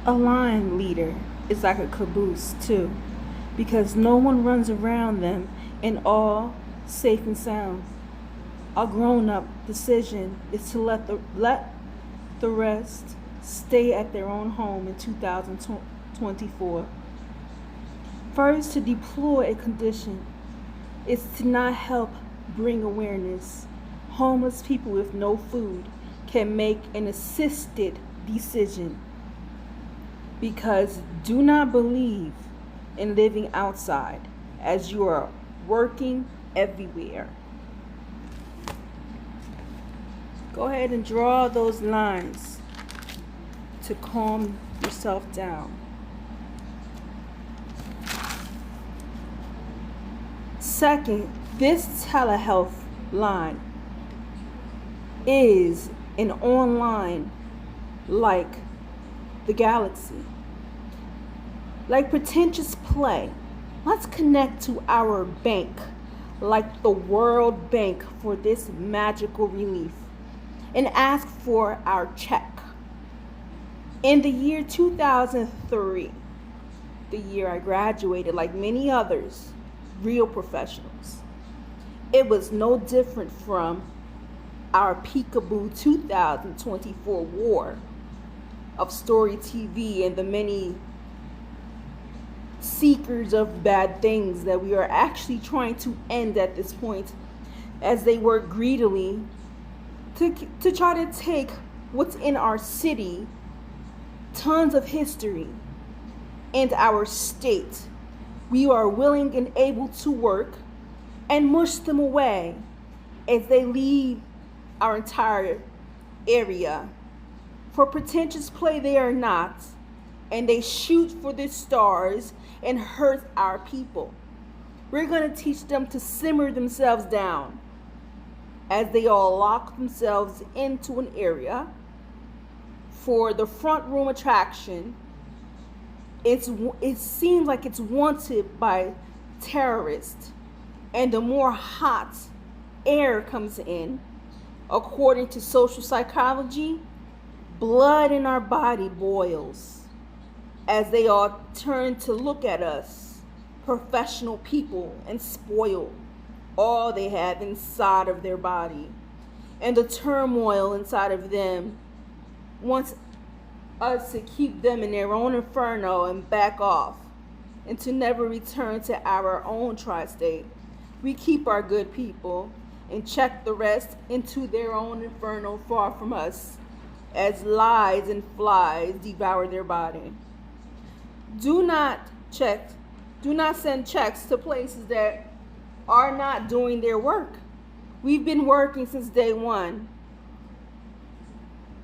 A line leader is like a caboose too, because no one runs around them and all safe and sound. A grown-up decision is to let the rest stay at their own home in 2024. First, to deploy a condition is to not help bring awareness. Homeless people with no food can make an assisted decision, because do not believe in living outside, as you are working everywhere. Go ahead and draw those lines to calm yourself down. Second, this telehealth line is an online like the galaxy. Like pretentious play, let's connect to our bank like the World Bank for this magical relief and ask for our check. In the year 2003, the year I graduated, like many others, real professionals, it was no different from our peekaboo 2024 war of story TV and the many seekers of bad things that we are actually trying to end at this point, as they work greedily to try to take what's in our city, tons of history, and our state. We are willing and able to work and mush them away as they leave our entire area. For pretentious play they are not, and they shoot for the stars and hurt our people. We're going to teach them to simmer themselves down as they all lock themselves into an area for the front room attraction. It seems like it's wanted by terrorists, and the more hot air comes in, according to social psychology, blood in our body boils as they all turn to look at us, professional people, and spoil all they have inside of their body. And the turmoil inside of them wants us to keep them in their own inferno and back off, and to never return to our own tri-state. We keep our good people and check the rest into their own inferno far from us, as lies and flies devour their body. Do not send checks to places that are not doing their work. We've been working since day one.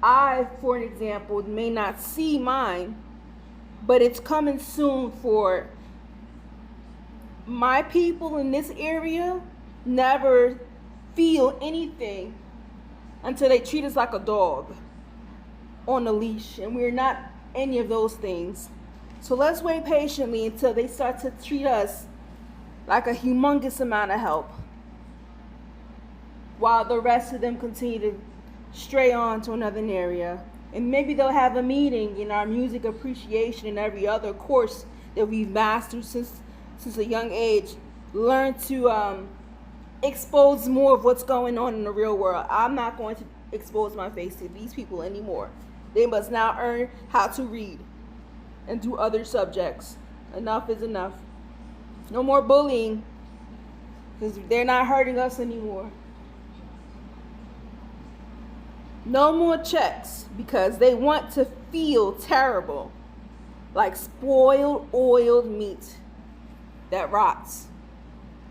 I, for an example, may not see mine, but it's coming soon for my people in this area. Never feel anything until they treat us like a dog on a leash, and we're not any of those things. So let's wait patiently until they start to treat us like a humongous amount of help, while the rest of them continue to stray on to another area. And maybe they'll have a meeting in our music appreciation and every other course that we've mastered since a young age. Learn to expose more of what's going on in the real world. I'm not going to expose my face to these people anymore. They must now learn how to read and do other subjects. Enough is enough. No more bullying, because they're not hurting us anymore. No more checks, because they want to feel terrible, like spoiled, oiled meat that rots.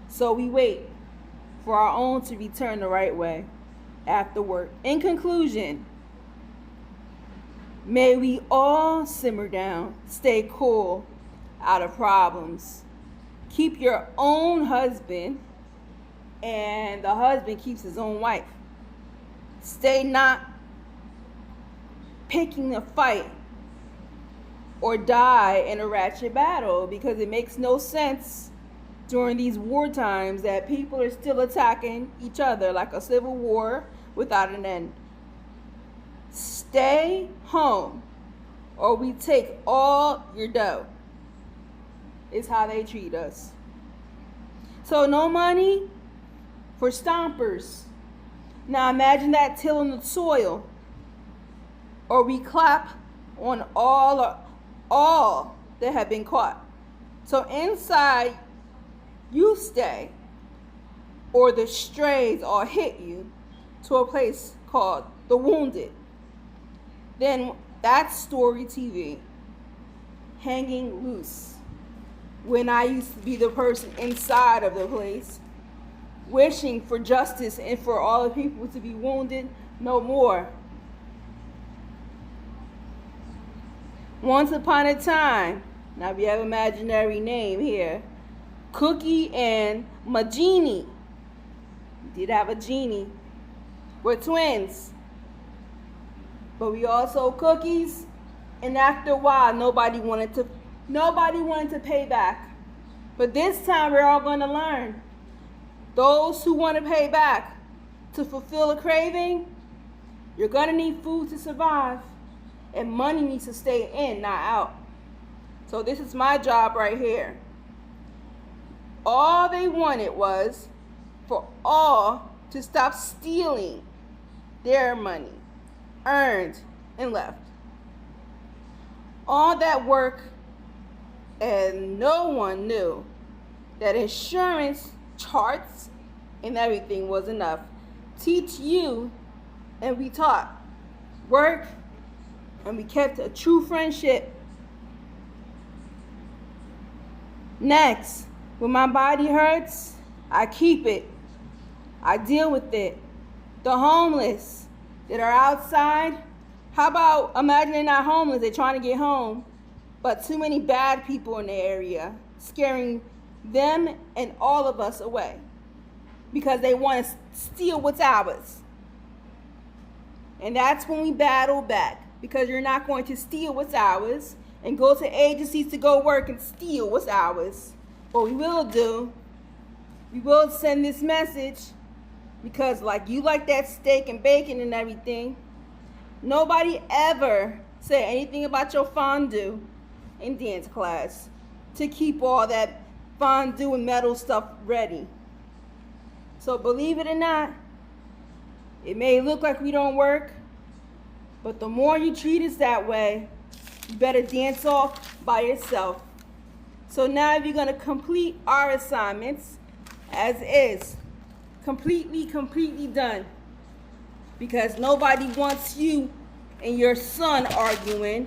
So we wait for our own to return the right way after work. In conclusion, may we all simmer down, stay cool, out of problems. Keep your own husband, and the husband keeps his own wife. Stay not picking a fight or die in a ratchet battle, because it makes no sense during these war times that people are still attacking each other like a civil war without an end. Stay home or we take all your dough. Is how they treat us. So no money for stompers. Now imagine that tilling the soil. Or we clap on all that have been caught. So inside you stay, or the strays all hit you to a place called the wounded. Then that's story TV, hanging loose. When I used to be the person inside of the place, wishing for justice and for all the people to be wounded no more. Once upon a time, now we have an imaginary name here, Cookie and Majini, we did have a genie, we're twins, but we also cookies, and after a while nobody wanted to pay back. But this time we're all going to learn. Those who want to pay back to fulfill a craving, you're going to need food to survive, and money needs to stay in, not out. So this is my job right here. All they wanted was for all to stop stealing their money, earned and left. All that work, and no one knew that insurance charts and everything was enough. Teach you, and we taught. Work, and we kept a true friendship. Next, when my body hurts, I keep it. I deal with it. The homeless that are outside, how about imagine they're not homeless, they're trying to get home, but too many bad people in the area, scaring them and all of us away because they want to steal what's ours. And that's when we battle back, because you're not going to steal what's ours and go to agencies to go work and steal what's ours. What we will do, we will send this message, because like you like that steak and bacon and everything, nobody ever said anything about your fondue in dance class to keep all that fondue and metal stuff ready. So believe it or not, it may look like we don't work, but the more you treat us that way, you better dance off by yourself. So now if you're going to complete our assignments as is, completely done, because nobody wants you and your son arguing,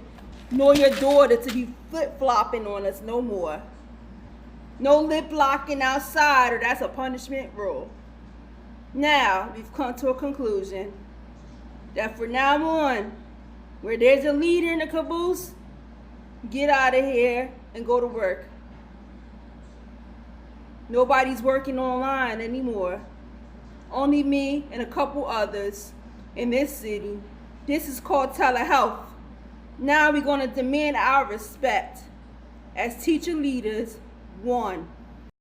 nor your daughter to be flip-flopping on us no more. No lip locking outside, or that's a punishment rule. Now, we've come to a conclusion that from now on, where there's a leader in the caboose, get out of here and go to work. Nobody's working online anymore. Only me and a couple others in this city. This is called telehealth. Now we're going to demand our respect as teacher leaders, one.